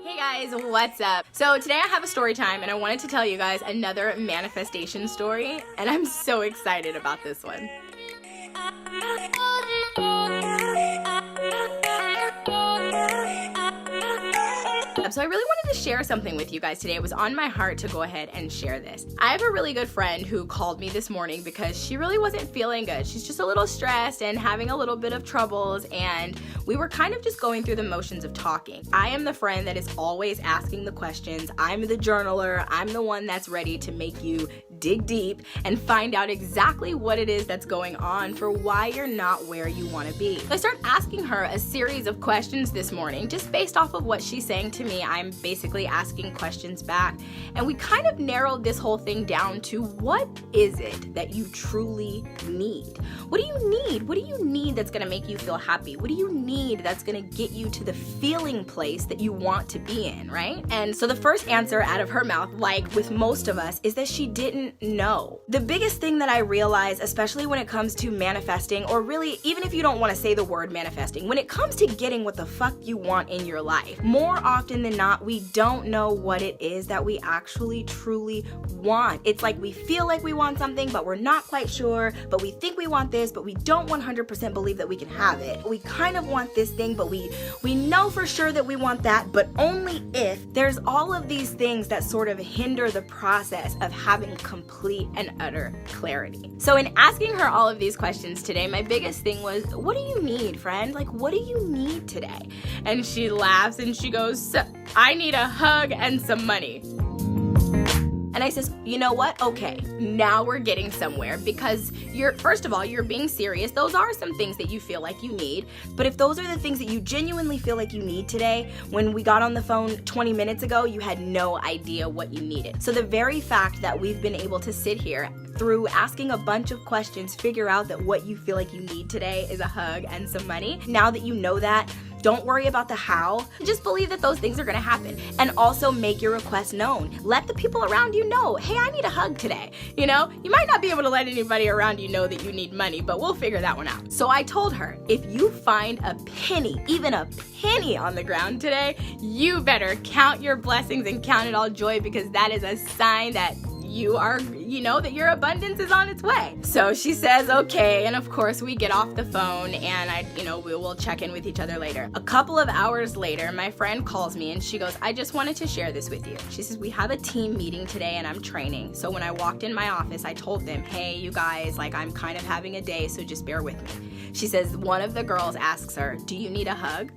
Hey guys, what's up? So today I have a story time and I wanted to tell you guys another manifestation story, and I'm so excited about this one. So I really wanted to share something with you guys today. It was on my heart to go ahead and share this. I have a really good friend who called me this morning because she really wasn't feeling good. She's just a little stressed and having a little bit of troubles, and we were kind of just going through the motions of talking. I am the friend that is always asking the questions. I'm the journaler. I'm the one that's ready to make you dig deep and find out exactly what it is that's going on for why you're not where you want to be. So I started asking her a series of questions this morning just based off of what she's saying to me. I'm basically asking questions back, and we kind of narrowed this whole thing down to what is it that you truly need? What do you need? What do you need that's going to make you feel happy? What do you need that's going to get you to the feeling place that you want to be in, right? And so the first answer out of her mouth, like with most of us, is that she didn't know. The biggest thing that I realize, especially when it comes to manifesting, or really even if you don't want to say the word manifesting, when it comes to getting what the fuck you want in your life, more often than not, we don't know what it is that we actually truly want. It's like we feel like we want something, but we're not quite sure, but we think we want this, but we don't 100% believe that we can have it. We kind of want this thing, but we know for sure that we want that, but only if there's all of these things that sort of hinder the process of having complete and utter clarity. So in asking her all of these questions today, my biggest thing was, what do you need, friend? Like, what do you need today? And she laughs and she goes, I need a hug and some money. And I says, you know what? Okay, now we're getting somewhere, because first of all, you're being serious. Those are some things that you feel like you need. But if those are the things that you genuinely feel like you need today, when we got on the phone 20 minutes ago, you had no idea what you needed. So the very fact that we've been able to sit here through asking a bunch of questions, figure out that what you feel like you need today is a hug and some money. Now that you know that, don't worry about the how. Just believe that those things are gonna happen. And also make your request known. Let the people around you know, hey, I need a hug today. You know, you might not be able to let anybody around you know that you need money, but we'll figure that one out. So I told her, if you find a penny, even a penny on the ground today, you better count your blessings and count it all joy, because that is a sign that that your abundance is on its way. So she says, okay, and of course we get off the phone and we will check in with each other later. A couple of hours later, my friend calls me and she goes, I just wanted to share this with you. She says, we have a team meeting today and I'm training. So when I walked in my office, I told them, hey, you guys, like, I'm kind of having a day, so just bear with me. She says, one of the girls asks her, do you need a hug?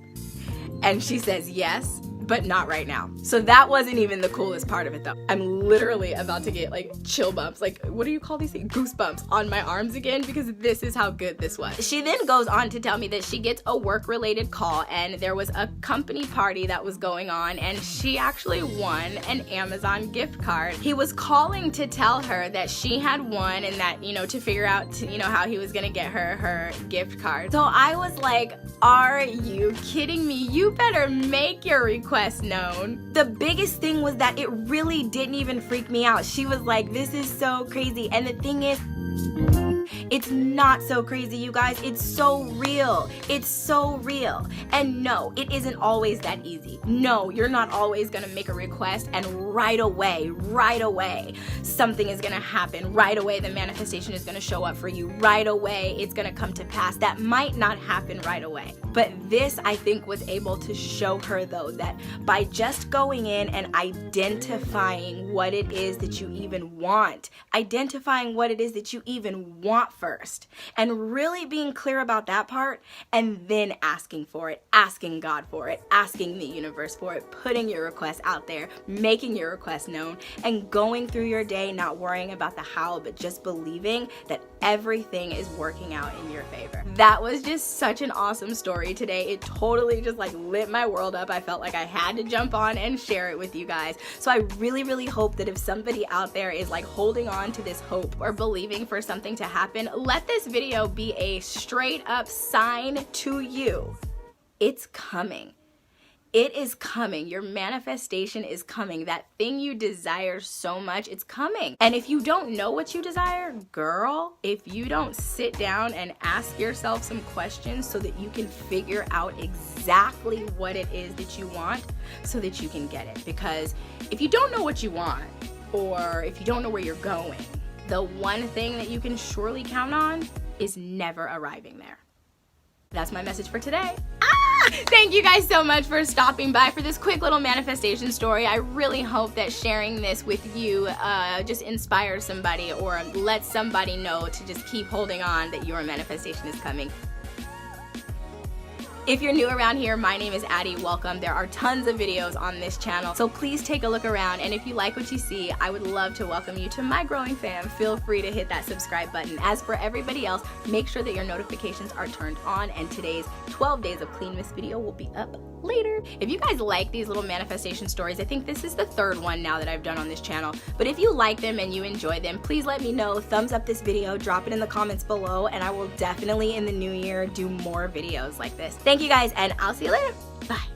And she says, yes, but not right now. So that wasn't even the coolest part of it though. I'm literally about to get like chill bumps, like what do you call these things? Goosebumps on my arms again, because this is how good this was. She then goes on to tell me that she gets a work-related call and there was a company party that was going on and she actually won an Amazon gift card. He was calling to tell her that she had won and that, to figure out, how he was gonna get her gift card. So I was like, are you kidding me? You better make your request known. The biggest thing was that it really didn't even freak me out. She was like, this is so crazy. And the thing is, it's not so crazy, you guys. It's so real. It's so real. And no, it isn't always that easy. No, you're not always gonna make a request and right away, something is gonna happen. Right away, the manifestation is gonna show up for you. Right away, it's gonna come to pass. That might not happen right away. But this, I think, was able to show her, though, that by just going in and identifying what it is that you even want, identifying what it is that you even want first, and really being clear about that part, and then asking for it, asking God for it, asking the universe for it, putting your request out there, making your request known, and going through your day not worrying about the how, but just believing that everything is working out in your favor. That was just such an awesome story today. It totally just like lit my world up. I felt like I had to jump on and share it with you guys. So I really hope that if somebody out there is like holding on to this hope or believing for something to happen, let this video be a straight up sign to you. It's coming. It is coming. Your manifestation is coming. That thing you desire so much, it's coming. And if you don't know what you desire, girl, if you don't sit down and ask yourself some questions so that you can figure out exactly what it is that you want so that you can get it. Because if you don't know what you want, or if you don't know where you're going, the one thing that you can surely count on is never arriving there. That's my message for today. Thank you guys so much for stopping by for this quick little manifestation story. I really hope that sharing this with you just inspires somebody or lets somebody know to just keep holding on, that your manifestation is coming. If you're new around here, my name is Addie. Welcome. There are tons of videos on this channel, so please take a look around. And if you like what you see, I would love to welcome you to my growing fam. Feel free to hit that subscribe button. As for everybody else, make sure that your notifications are turned on, and today's 12 Days of Cleanmas video will be up later. If you guys like these little manifestation stories, I think this is the third one now that I've done on this channel. But if you like them and you enjoy them, please let me know. Thumbs up this video, drop it in the comments below, and I will definitely in the new year do more videos like this. Thank you guys, and I'll see you later. Bye.